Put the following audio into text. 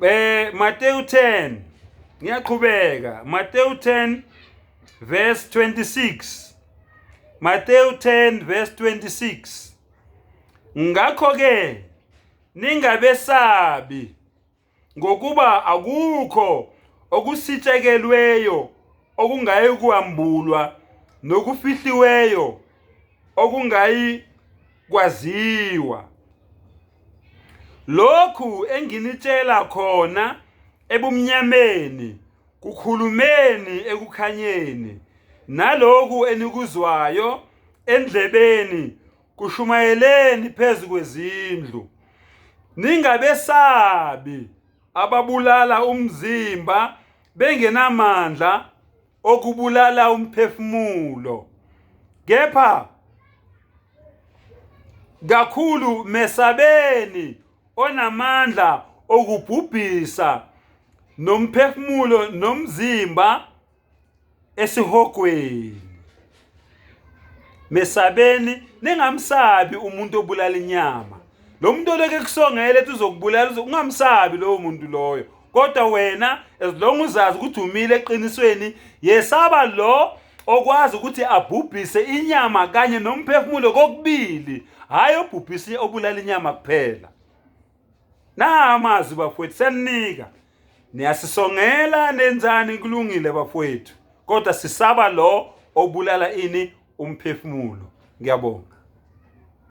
Matthew 10 ngiyaqhubeka. Matthew 10 verse 26. Matthew 10 verse 26. Ngakho ke ningabesabi, ngokuba akukho okusitshekelweyo okungayi kuhambulwa, nokufihliweyo okungayi kwaziwa. Lokhu enginitshela khona ebumnyameni kukhulumeni ekukhanyeni, nalokhu enikuzwayo endlebeni kushumayeleni phezu kwezindlu. Ningabesabi ababulala umzimba bengenamandla okubulala umphefumulo, kepha kakhulu mesabeni onamandla okubhubhisa nomphefumulo nomzimba esihogweni. Mesabeni, ningamsabi umuntu obulala inyama. Lo muntu oleke kusongela ethi uzokubulala, ungamsabi lowo muntu loyo. Kodwa wena, as long uzazi ukuthi umile eqinisweni, yesaba lo okwazi ukuthi abhubhise inyama kanye nomphefumulo kokubili, hayi obhubhise obulala inyama kuphela. Amazwi bafowethu seninika. Niyasisongela nenzani kulungile bafowethu, kodwa sisaba lo obulala ini umphefumulo. Ngiyabonga.